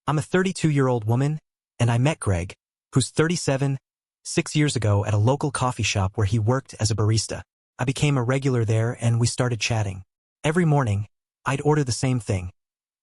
I'm a 32-year-old woman, and I met Greg, who's 37, 6 years ago at a local coffee shop where he worked as a barista. I became a regular there and we started chatting. Every morning, I'd order the same thing,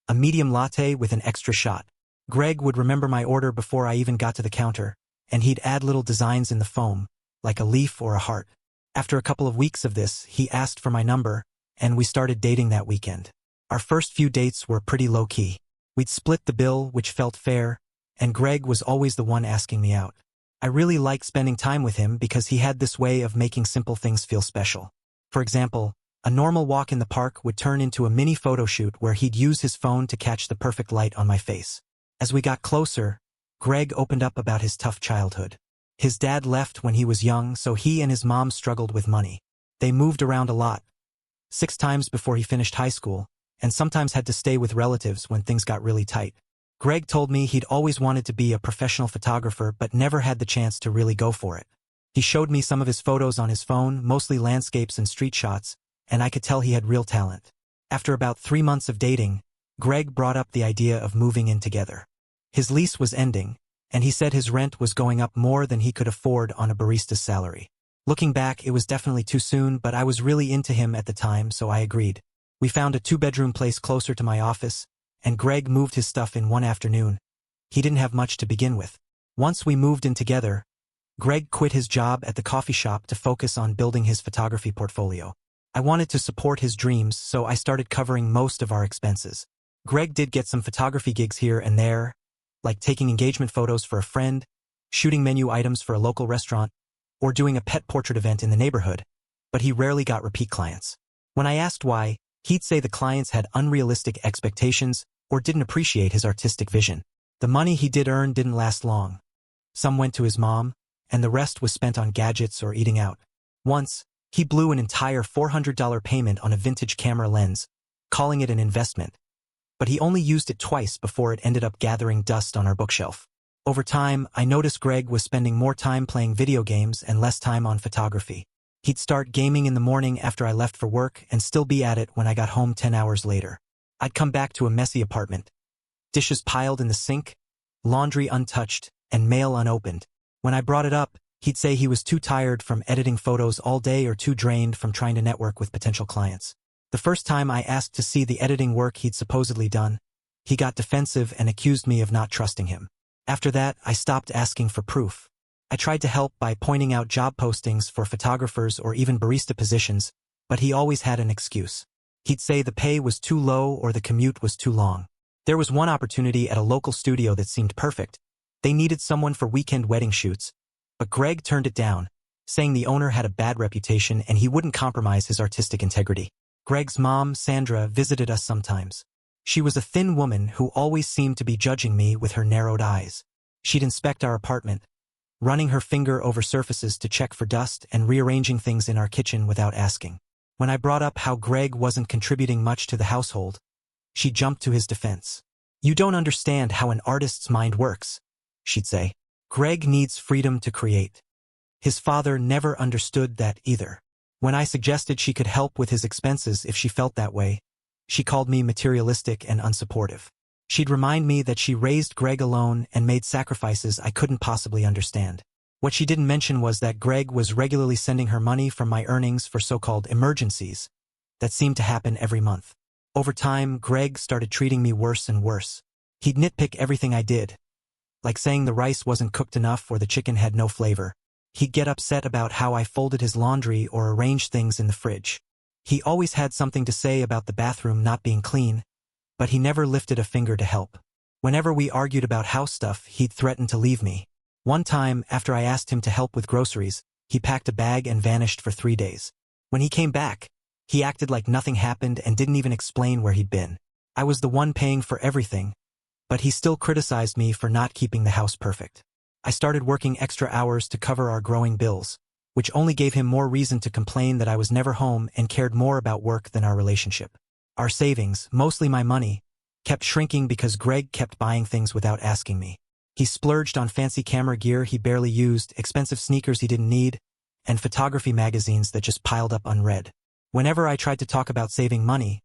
a medium latte with an extra shot. Greg would remember my order before I even got to the counter, and he'd add little designs in the foam, like a leaf or a heart. After a couple of weeks of this, he asked for my number, and we started dating that weekend. Our first few dates were pretty low-key. We'd split the bill, which felt fair, and Greg was always the one asking me out. I really liked spending time with him because he had this way of making simple things feel special. For example, a normal walk in the park would turn into a mini photo shoot where he'd use his phone to catch the perfect light on my face. As we got closer, Greg opened up about his tough childhood. His dad left when he was young, so he and his mom struggled with money. They moved around a lot, 6 times before he finished high school, and sometimes had to stay with relatives when things got really tight. Greg told me he'd always wanted to be a professional photographer but never had the chance to really go for it. He showed me some of his photos on his phone, mostly landscapes and street shots, and I could tell he had real talent. After about 3 months of dating, Greg brought up the idea of moving in together. His lease was ending, and he said his rent was going up more than he could afford on a barista's salary. Looking back, it was definitely too soon, but I was really into him at the time, so I agreed. We found a 2-bedroom place closer to my office, and Greg moved his stuff in one afternoon. He didn't have much to begin with. Once we moved in together, Greg quit his job at the coffee shop to focus on building his photography portfolio. I wanted to support his dreams, so I started covering most of our expenses. Greg did get some photography gigs here and there, like taking engagement photos for a friend, shooting menu items for a local restaurant, or doing a pet portrait event in the neighborhood, but he rarely got repeat clients. When I asked why, he'd say the clients had unrealistic expectations or didn't appreciate his artistic vision. The money he did earn didn't last long. Some went to his mom, and the rest was spent on gadgets or eating out. Once, he blew an entire $400 payment on a vintage camera lens, calling it an investment, but he only used it twice before it ended up gathering dust on our bookshelf. Over time, I noticed Greg was spending more time playing video games and less time on photography. He'd start gaming in the morning after I left for work and still be at it when I got home 10 hours later. I'd come back to a messy apartment. Dishes piled in the sink, laundry untouched, and mail unopened. When I brought it up, he'd say he was too tired from editing photos all day or too drained from trying to network with potential clients. The first time I asked to see the editing work he'd supposedly done, he got defensive and accused me of not trusting him. After that, I stopped asking for proof. I tried to help by pointing out job postings for photographers or even barista positions, but he always had an excuse. He'd say the pay was too low or the commute was too long. There was one opportunity at a local studio that seemed perfect. They needed someone for weekend wedding shoots, but Greg turned it down, saying the owner had a bad reputation and he wouldn't compromise his artistic integrity. Greg's mom, Sandra, visited us sometimes. She was a thin woman who always seemed to be judging me with her narrowed eyes. She'd inspect our apartment, running her finger over surfaces to check for dust and rearranging things in our kitchen without asking. When I brought up how Greg wasn't contributing much to the household, she jumped to his defense. "You don't understand how an artist's mind works," she'd say. "Greg needs freedom to create." His father never understood that either. When I suggested she could help with his expenses if she felt that way, she called me materialistic and unsupportive. She'd remind me that she raised Greg alone and made sacrifices I couldn't possibly understand. What she didn't mention was that Greg was regularly sending her money from my earnings for so-called emergencies that seemed to happen every month. Over time, Greg started treating me worse and worse. He'd nitpick everything I did, like saying the rice wasn't cooked enough or the chicken had no flavor. He'd get upset about how I folded his laundry or arranged things in the fridge. He always had something to say about the bathroom not being clean, but he never lifted a finger to help. Whenever we argued about house stuff, he'd threaten to leave me. One time, after I asked him to help with groceries, he packed a bag and vanished for 3 days. When he came back, he acted like nothing happened and didn't even explain where he'd been. I was the one paying for everything, but he still criticized me for not keeping the house perfect. I started working extra hours to cover our growing bills, which only gave him more reason to complain that I was never home and cared more about work than our relationship. Our savings, mostly my money, kept shrinking because Greg kept buying things without asking me. He splurged on fancy camera gear he barely used, expensive sneakers he didn't need, and photography magazines that just piled up unread. Whenever I tried to talk about saving money,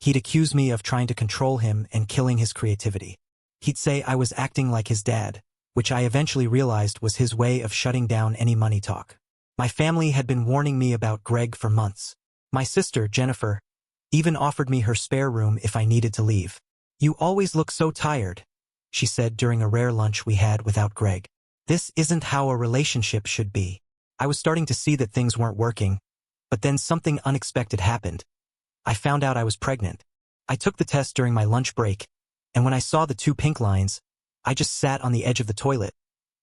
he'd accuse me of trying to control him and killing his creativity. He'd say I was acting like his dad, which I eventually realized was his way of shutting down any money talk. My family had been warning me about Greg for months. My sister, Jennifer, even offered me her spare room if I needed to leave. "You always look so tired," she said during a rare lunch we had without Greg. This isn't how a relationship should be. I was starting to see that things weren't working, but then something unexpected happened. I found out I was pregnant. I took the test during my lunch break, and when I saw the 2 pink lines, I just sat on the edge of the toilet,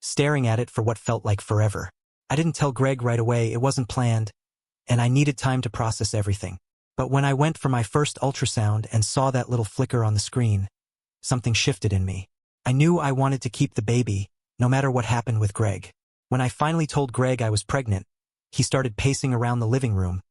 staring at it for what felt like forever. I didn't tell Greg right away, it wasn't planned, and I needed time to process everything. But when I went for my first ultrasound and saw that little flicker on the screen, something shifted in me. I knew I wanted to keep the baby, no matter what happened with Greg. When I finally told Greg I was pregnant, he started pacing around the living room,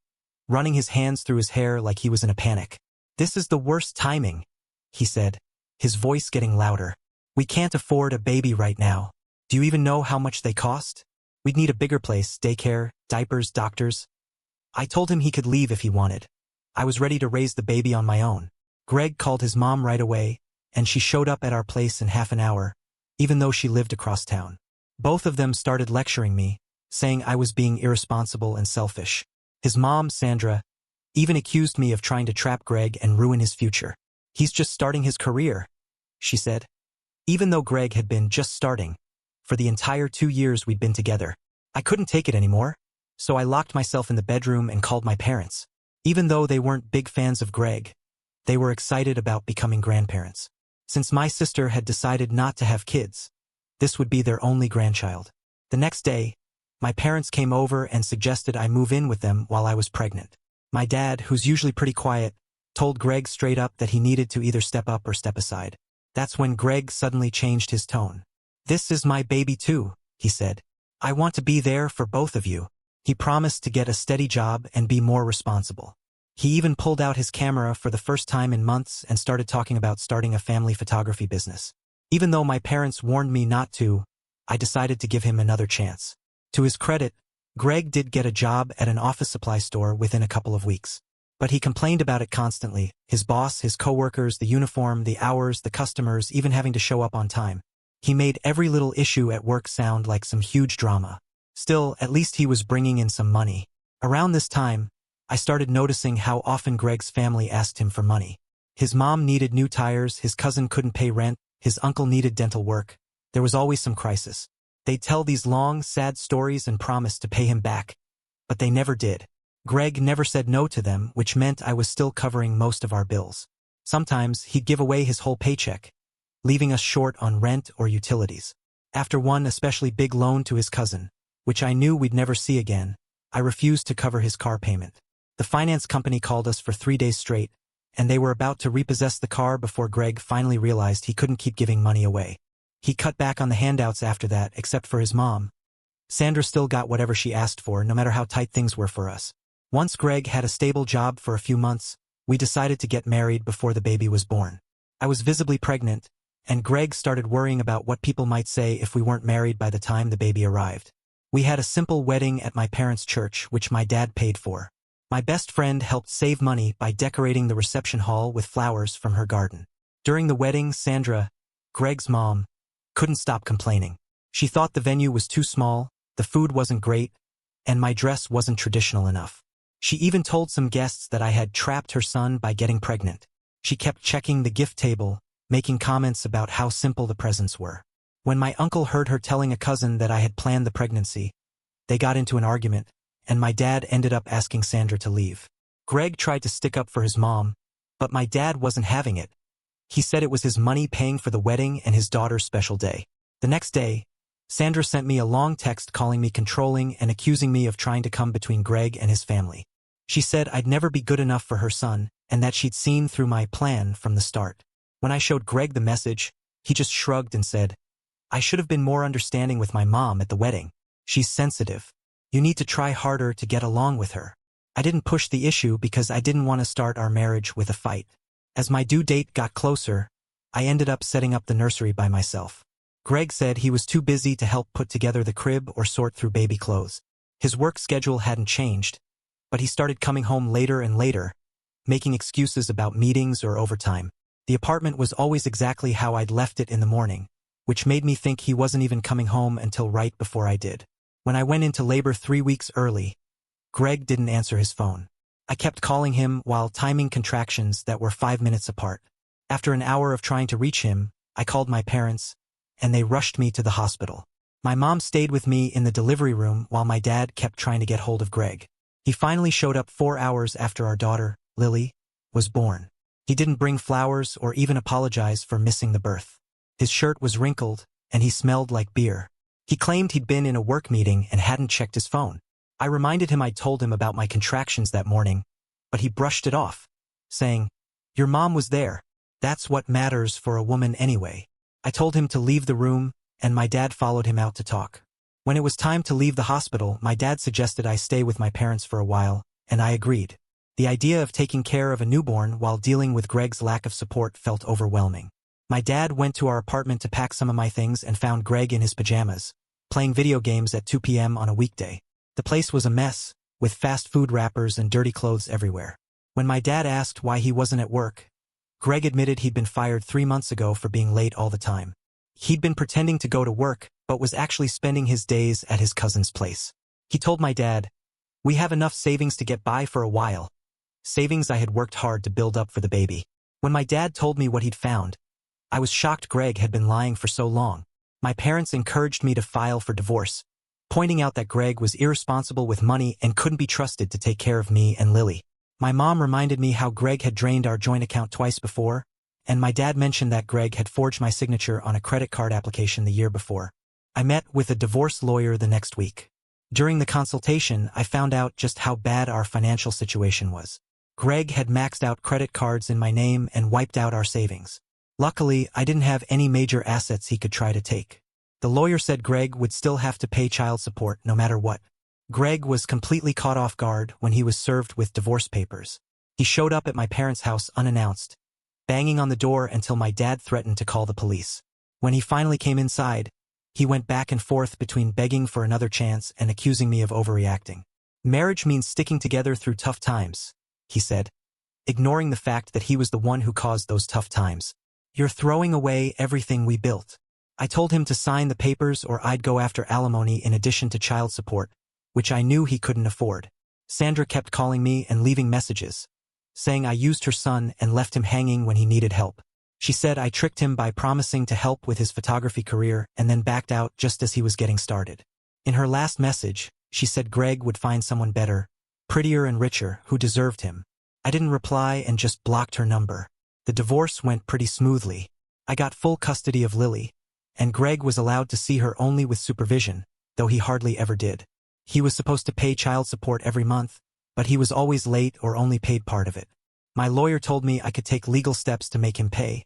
running his hands through his hair like he was in a panic. "This is the worst timing," he said, his voice getting louder. "We can't afford a baby right now. Do you even know how much they cost? We'd need a bigger place, daycare, diapers, doctors." I told him he could leave if he wanted. I was ready to raise the baby on my own. Greg called his mom right away, and she showed up at our place in half an hour, even though she lived across town. Both of them started lecturing me, saying I was being irresponsible and selfish. His mom, Sandra, even accused me of trying to trap Greg and ruin his future. "He's just starting his career," she said. Even though Greg had been just starting, for the entire 2 years we'd been together. I couldn't take it anymore, so I locked myself in the bedroom and called my parents. Even though they weren't big fans of Greg, they were excited about becoming grandparents. Since my sister had decided not to have kids, this would be their only grandchild. The next day, my parents came over and suggested I move in with them while I was pregnant. My dad, who's usually pretty quiet, told Greg straight up that he needed to either step up or step aside. That's when Greg suddenly changed his tone. "This is my baby too," he said. "I want to be there for both of you." He promised to get a steady job and be more responsible. He even pulled out his camera for the first time in months and started talking about starting a family photography business. Even though my parents warned me not to, I decided to give him another chance. To his credit, Greg did get a job at an office supply store within a couple of weeks. But he complained about it constantly, his boss, his coworkers, the uniform, the hours, the customers, even having to show up on time. He made every little issue at work sound like some huge drama. Still, at least he was bringing in some money. Around this time, I started noticing how often Greg's family asked him for money. His mom needed new tires, his cousin couldn't pay rent, his uncle needed dental work. There was always some crisis. They'd tell these long, sad stories and promise to pay him back, but they never did. Greg never said no to them, which meant I was still covering most of our bills. Sometimes he'd give away his whole paycheck, leaving us short on rent or utilities. After one especially big loan to his cousin, which I knew we'd never see again, I refused to cover his car payment. The finance company called us for 3 days straight, and they were about to repossess the car before Greg finally realized he couldn't keep giving money away. He cut back on the handouts after that, except for his mom. Sandra still got whatever she asked for, no matter how tight things were for us. Once Greg had a stable job for a few months, we decided to get married before the baby was born. I was visibly pregnant, and Greg started worrying about what people might say if we weren't married by the time the baby arrived. We had a simple wedding at my parents' church, which my dad paid for. My best friend helped save money by decorating the reception hall with flowers from her garden. During the wedding, Sandra, Greg's mom, couldn't stop complaining. She thought the venue was too small, the food wasn't great, and my dress wasn't traditional enough. She even told some guests that I had trapped her son by getting pregnant. She kept checking the gift table, making comments about how simple the presents were. When my uncle heard her telling a cousin that I had planned the pregnancy, they got into an argument, and my dad ended up asking Sandra to leave. Greg tried to stick up for his mom, but my dad wasn't having it. He said it was his money paying for the wedding and his daughter's special day. The next day, Sandra sent me a long text calling me controlling and accusing me of trying to come between Greg and his family. She said I'd never be good enough for her son and that she'd seen through my plan from the start. When I showed Greg the message, he just shrugged and said, "I should have been more understanding with my mom at the wedding. She's sensitive. You need to try harder to get along with her." I didn't push the issue because I didn't want to start our marriage with a fight. As my due date got closer, I ended up setting up the nursery by myself. Greg said he was too busy to help put together the crib or sort through baby clothes. His work schedule hadn't changed, but he started coming home later and later, making excuses about meetings or overtime. The apartment was always exactly how I'd left it in the morning, which made me think he wasn't even coming home until right before I did. When I went into labor 3 weeks early, Greg didn't answer his phone. I kept calling him while timing contractions that were 5 minutes apart. After an hour of trying to reach him, I called my parents, and they rushed me to the hospital. My mom stayed with me in the delivery room while my dad kept trying to get hold of Greg. He finally showed up 4 hours after our daughter, Lily, was born. He didn't bring flowers or even apologize for missing the birth. His shirt was wrinkled, and he smelled like beer. He claimed he'd been in a work meeting and hadn't checked his phone. I reminded him I'd told him about my contractions that morning, but he brushed it off, saying, "Your mom was there. That's what matters for a woman anyway." I told him to leave the room, and my dad followed him out to talk. When it was time to leave the hospital, my dad suggested I stay with my parents for a while, and I agreed. The idea of taking care of a newborn while dealing with Greg's lack of support felt overwhelming. My dad went to our apartment to pack some of my things and found Greg in his pajamas, playing video games at 2 p.m. on a weekday. The place was a mess, with fast food wrappers and dirty clothes everywhere. When my dad asked why he wasn't at work, Greg admitted he'd been fired 3 months ago for being late all the time. He'd been pretending to go to work, but was actually spending his days at his cousin's place. He told my dad, "We have enough savings to get by for a while." Savings I had worked hard to build up for the baby. When my dad told me what he'd found, I was shocked Greg had been lying for so long. My parents encouraged me to file for divorce, pointing out that Greg was irresponsible with money and couldn't be trusted to take care of me and Lily. My mom reminded me how Greg had drained our joint account twice before, and my dad mentioned that Greg had forged my signature on a credit card application the year before. I met with a divorce lawyer the next week. During the consultation, I found out just how bad our financial situation was. Greg had maxed out credit cards in my name and wiped out our savings. Luckily, I didn't have any major assets he could try to take. The lawyer said Greg would still have to pay child support no matter what. Greg was completely caught off guard when he was served with divorce papers. He showed up at my parents' house unannounced, banging on the door until my dad threatened to call the police. When he finally came inside, he went back and forth between begging for another chance and accusing me of overreacting. "Marriage means sticking together through tough times," he said, ignoring the fact that he was the one who caused those tough times. "You're throwing away everything we built." I told him to sign the papers or I'd go after alimony in addition to child support, which I knew he couldn't afford. Sandra kept calling me and leaving messages, saying I used her son and left him hanging when he needed help. She said I tricked him by promising to help with his photography career and then backed out just as he was getting started. In her last message, she said Greg would find someone better, prettier and richer, who deserved him. I didn't reply and just blocked her number. The divorce went pretty smoothly. I got full custody of Lily, and Greg was allowed to see her only with supervision, though he hardly ever did. He was supposed to pay child support every month, but he was always late or only paid part of it. My lawyer told me I could take legal steps to make him pay,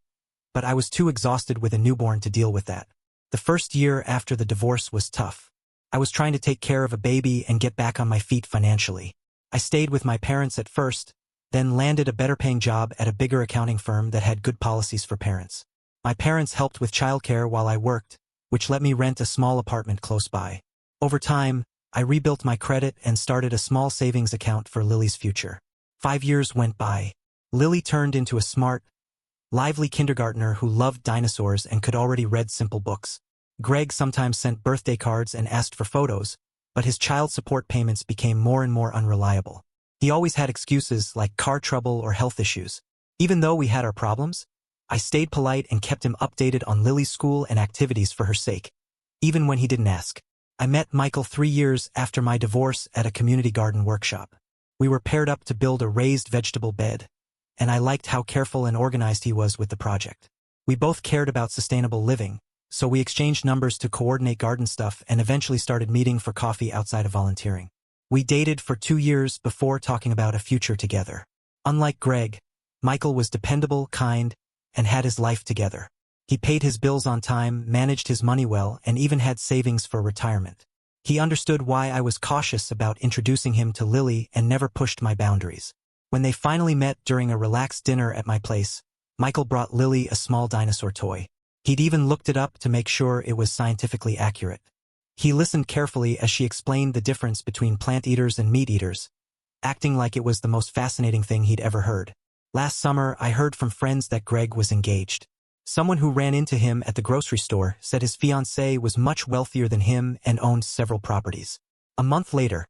but I was too exhausted with a newborn to deal with that. The first year after the divorce was tough. I was trying to take care of a baby and get back on my feet financially. I stayed with my parents at first, then landed a better-paying job at a bigger accounting firm that had good policies for parents. My parents helped with childcare while I worked, which let me rent a small apartment close by. Over time, I rebuilt my credit and started a small savings account for Lily's future. 5 years went by. Lily turned into a smart, lively kindergartner who loved dinosaurs and could already read simple books. Greg sometimes sent birthday cards and asked for photos, but his child support payments became more and more unreliable. He always had excuses like car trouble or health issues. Even though we had our problems, I stayed polite and kept him updated on Lily's school and activities for her sake, even when he didn't ask. I met Michael 3 years after my divorce at a community garden workshop. We were paired up to build a raised vegetable bed, and I liked how careful and organized he was with the project. We both cared about sustainable living, so we exchanged numbers to coordinate garden stuff and eventually started meeting for coffee outside of volunteering. We dated for 2 years before talking about a future together. Unlike Greg, Michael was dependable, kind, and had his life together. He paid his bills on time, managed his money well, and even had savings for retirement. He understood why I was cautious about introducing him to Lily and never pushed my boundaries. When they finally met during a relaxed dinner at my place, Michael brought Lily a small dinosaur toy. He'd even looked it up to make sure it was scientifically accurate. He listened carefully as she explained the difference between plant eaters and meat eaters, acting like it was the most fascinating thing he'd ever heard. Last summer, I heard from friends that Greg was engaged. Someone who ran into him at the grocery store said his fiancée was much wealthier than him and owned several properties. A month later,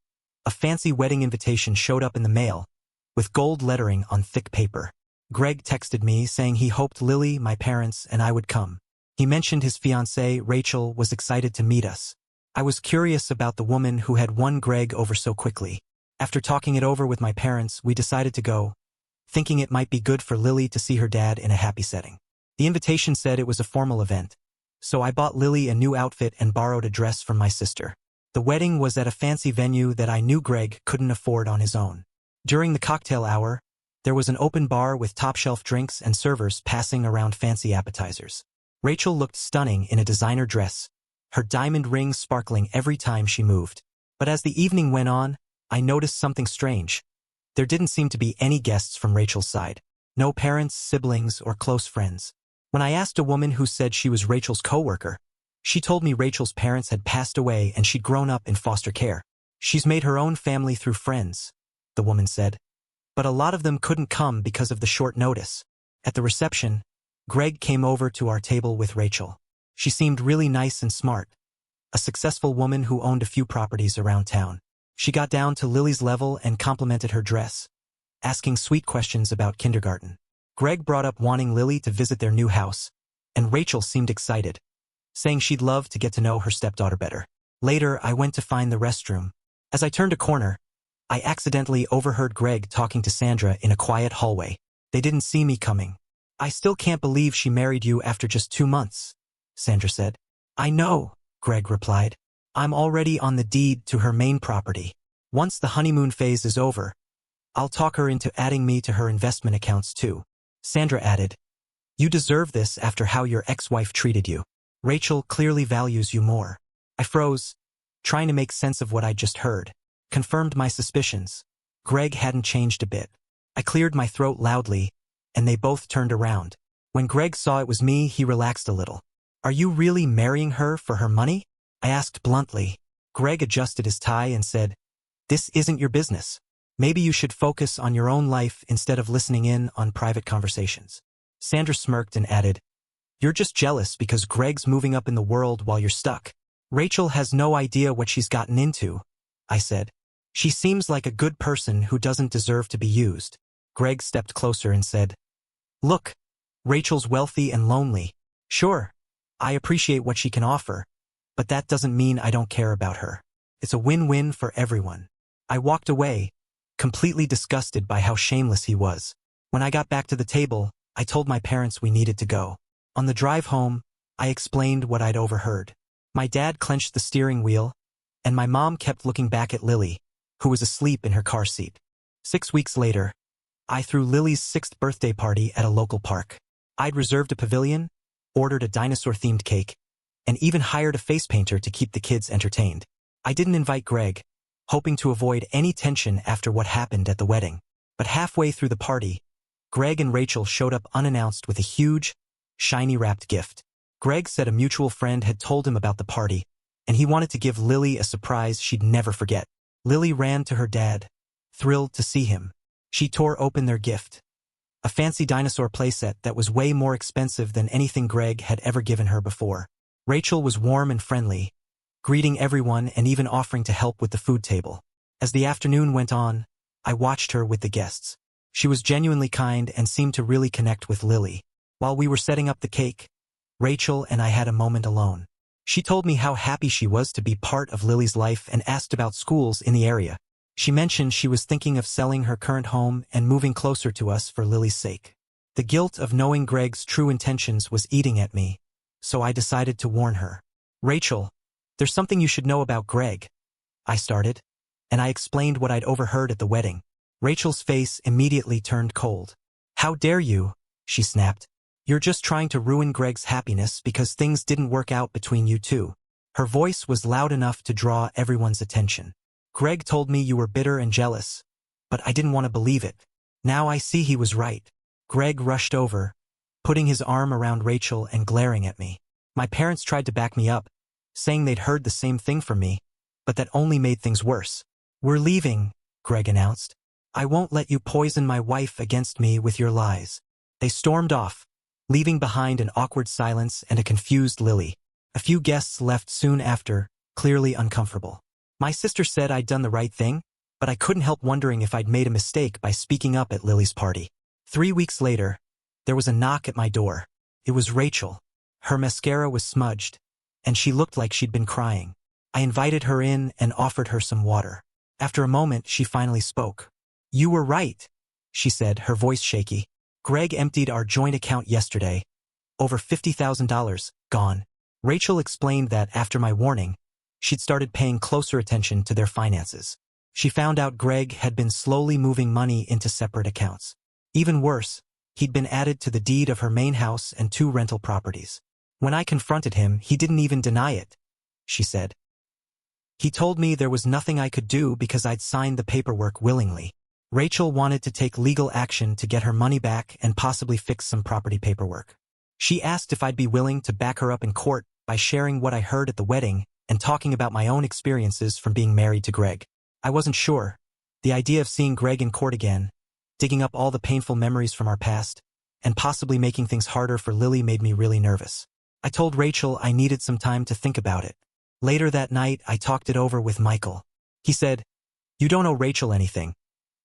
a fancy wedding invitation showed up in the mail, with gold lettering on thick paper. Greg texted me saying he hoped Lily, my parents, and I would come. He mentioned his fiancée, Rachel, was excited to meet us. I was curious about the woman who had won Greg over so quickly. After talking it over with my parents, we decided to go, thinking it might be good for Lily to see her dad in a happy setting. The invitation said it was a formal event, so I bought Lily a new outfit and borrowed a dress from my sister. The wedding was at a fancy venue that I knew Greg couldn't afford on his own. During the cocktail hour, there was an open bar with top-shelf drinks and servers passing around fancy appetizers. Rachel looked stunning in a designer dress, her diamond rings sparkling every time she moved. But as the evening went on, I noticed something strange. There didn't seem to be any guests from Rachel's side. No parents, siblings, or close friends. When I asked a woman who said she was Rachel's coworker, she told me Rachel's parents had passed away and she'd grown up in foster care. She's made her own family through friends, the woman said. But a lot of them couldn't come because of the short notice. At the reception, Greg came over to our table with Rachel. She seemed really nice and smart, a successful woman who owned a few properties around town. She got down to Lily's level and complimented her dress, asking sweet questions about kindergarten. Greg brought up wanting Lily to visit their new house, and Rachel seemed excited, saying she'd love to get to know her stepdaughter better. Later, I went to find the restroom. As I turned a corner, I accidentally overheard Greg talking to Sandra in a quiet hallway. They didn't see me coming. "I still can't believe she married you after just 2 months, Sandra said. "I know," Greg replied. "I'm already on the deed to her main property. Once the honeymoon phase is over, I'll talk her into adding me to her investment accounts too." Sandra added, "You deserve this after how your ex-wife treated you. Rachel clearly values you more." I froze, trying to make sense of what I'd just heard. Confirmed my suspicions. Greg hadn't changed a bit. I cleared my throat loudly, and they both turned around. When Greg saw it was me, he relaxed a little. "Are you really marrying her for her money?" I asked bluntly. Greg adjusted his tie and said, "This isn't your business. Maybe you should focus on your own life instead of listening in on private conversations." Sandra smirked and added, "You're just jealous because Greg's moving up in the world while you're stuck." "Rachel has no idea what she's gotten into," I said. "She seems like a good person who doesn't deserve to be used." Greg stepped closer and said, "Look, Rachel's wealthy and lonely. Sure, I appreciate what she can offer, but that doesn't mean I don't care about her. It's a win-win for everyone." I walked away, completely disgusted by how shameless he was. When I got back to the table, I told my parents we needed to go. On the drive home, I explained what I'd overheard. My dad clenched the steering wheel, and my mom kept looking back at Lily, who was asleep in her car seat. 6 weeks later, I threw Lily's 6th birthday party at a local park. I'd reserved a pavilion, ordered a dinosaur-themed cake, and even hired a face painter to keep the kids entertained. I didn't invite Greg, hoping to avoid any tension after what happened at the wedding. But halfway through the party, Greg and Rachel showed up unannounced with a huge, shiny wrapped gift. Greg said a mutual friend had told him about the party, and he wanted to give Lily a surprise she'd never forget. Lily ran to her dad, thrilled to see him. She tore open their gift, a fancy dinosaur playset that was way more expensive than anything Greg had ever given her before. Rachel was warm and friendly, greeting everyone and even offering to help with the food table. As the afternoon went on, I watched her with the guests. She was genuinely kind and seemed to really connect with Lily. While we were setting up the cake, Rachel and I had a moment alone. She told me how happy she was to be part of Lily's life and asked about schools in the area. She mentioned she was thinking of selling her current home and moving closer to us for Lily's sake. The guilt of knowing Greg's true intentions was eating at me, so I decided to warn her. "Rachel, there's something you should know about Greg," I started, and I explained what I'd overheard at the wedding. Rachel's face immediately turned cold. "How dare you?" she snapped. "You're just trying to ruin Greg's happiness because things didn't work out between you two." Her voice was loud enough to draw everyone's attention. "Greg told me you were bitter and jealous, but I didn't want to believe it. Now I see he was right." Greg rushed over, putting his arm around Rachel and glaring at me. My parents tried to back me up, saying they'd heard the same thing from me, but that only made things worse. "We're leaving," Greg announced. I won't let you poison my wife against me with your lies. They stormed off, leaving behind an awkward silence and a confused Lily. A few guests left soon after, clearly uncomfortable. My sister said I'd done the right thing, but I couldn't help wondering if I'd made a mistake by speaking up at Lily's party. 3 weeks later, there was a knock at my door. It was Rachel. Her mascara was smudged, and she looked like she'd been crying. I invited her in and offered her some water. After a moment, she finally spoke. "You were right," she said, her voice shaky. "Greg emptied our joint account yesterday. Over $50,000, gone." Rachel explained that after my warning, she'd started paying closer attention to their finances. She found out Greg had been slowly moving money into separate accounts. Even worse, he'd been added to the deed of her main house and 2 rental properties. When I confronted him, he didn't even deny it, she said. He told me there was nothing I could do because I'd signed the paperwork willingly. Rachel wanted to take legal action to get her money back and possibly fix some property paperwork. She asked if I'd be willing to back her up in court by sharing what I heard at the wedding and talking about my own experiences from being married to Greg. I wasn't sure. The idea of seeing Greg in court again, digging up all the painful memories from our past, and possibly making things harder for Lily made me really nervous. I told Rachel I needed some time to think about it. Later that night, I talked it over with Michael. He said, "You don't owe Rachel anything,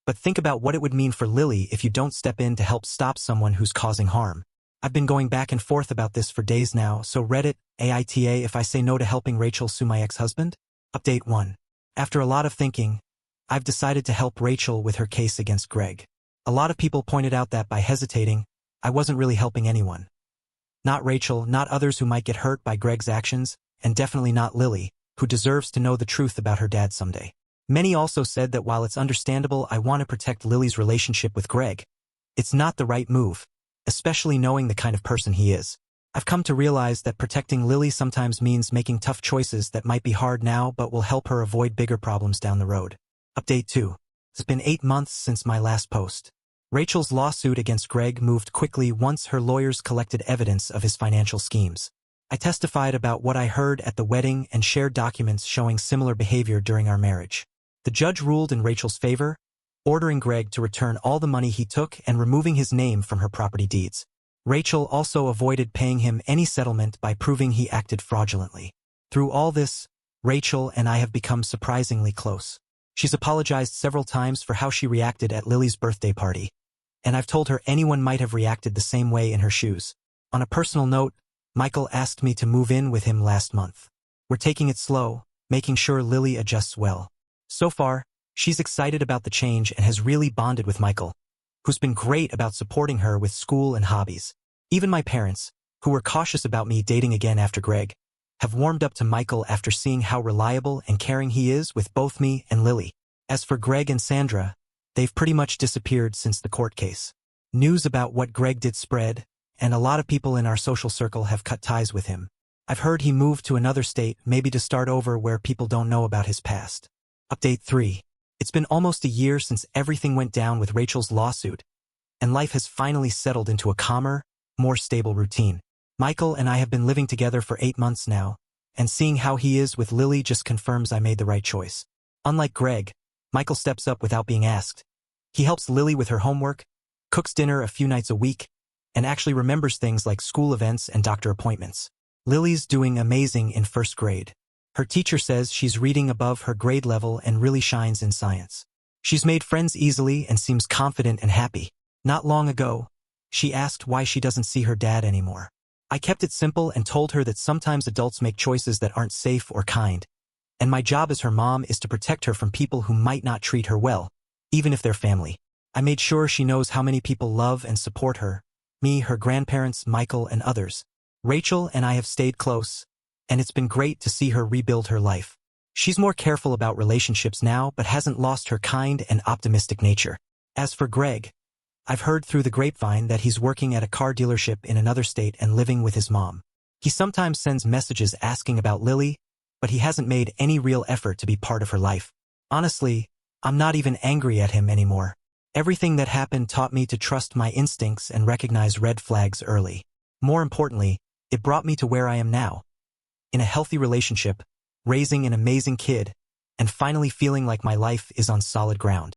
but think about what it would mean for Lily if you don't step in to help stop someone who's causing harm." I've been going back and forth about this for days now, so Reddit, AITA if I say no to helping Rachel sue my ex-husband? Update 1. After a lot of thinking, I've decided to help Rachel with her case against Greg. A lot of people pointed out that by hesitating, I wasn't really helping anyone. Not Rachel, not others who might get hurt by Greg's actions, and definitely not Lily, who deserves to know the truth about her dad someday. Many also said that while it's understandable I want to protect Lily's relationship with Greg, it's not the right move, especially knowing the kind of person he is. I've come to realize that protecting Lily sometimes means making tough choices that might be hard now but will help her avoid bigger problems down the road. Update 2. It's been 8 months since my last post. Rachel's lawsuit against Greg moved quickly once her lawyers collected evidence of his financial schemes. I testified about what I heard at the wedding and shared documents showing similar behavior during our marriage. The judge ruled in Rachel's favor, ordering Greg to return all the money he took and removing his name from her property deeds. Rachel also avoided paying him any settlement by proving he acted fraudulently. Through all this, Rachel and I have become surprisingly close. She's apologized several times for how she reacted at Lily's birthday party, and I've told her anyone might have reacted the same way in her shoes. On a personal note, Michael asked me to move in with him last month. We're taking it slow, making sure Lily adjusts well. So far, she's excited about the change and has really bonded with Michael, who's been great about supporting her with school and hobbies. Even my parents, who were cautious about me dating again after Greg, have warmed up to Michael after seeing how reliable and caring he is with both me and Lily. As for Greg and Sandra, they've pretty much disappeared since the court case. News about what Greg did spread, and a lot of people in our social circle have cut ties with him. I've heard he moved to another state, maybe to start over where people don't know about his past. Update 3. It's been almost a year since everything went down with Rachel's lawsuit, and life has finally settled into a calmer, more stable routine. Michael and I have been living together for 8 months now, and seeing how he is with Lily just confirms I made the right choice. Unlike Greg, Michael steps up without being asked. He helps Lily with her homework, cooks dinner a few nights a week, and actually remembers things like school events and doctor appointments. Lily's doing amazing in 1st grade. Her teacher says she's reading above her grade level and really shines in science. She's made friends easily and seems confident and happy. Not long ago, she asked why she doesn't see her dad anymore. I kept it simple and told her that sometimes adults make choices that aren't safe or kind, and my job as her mom is to protect her from people who might not treat her well, even if they're family. I made sure she knows how many people love and support her, me, her grandparents, Michael, and others. Rachel and I have stayed close, and it's been great to see her rebuild her life. She's more careful about relationships now but hasn't lost her kind and optimistic nature. As for Greg, I've heard through the grapevine that he's working at a car dealership in another state and living with his mom. He sometimes sends messages asking about Lily, but he hasn't made any real effort to be part of her life. Honestly, I'm not even angry at him anymore. Everything that happened taught me to trust my instincts and recognize red flags early. More importantly, it brought me to where I am now. In a healthy relationship, raising an amazing kid, and finally feeling like my life is on solid ground.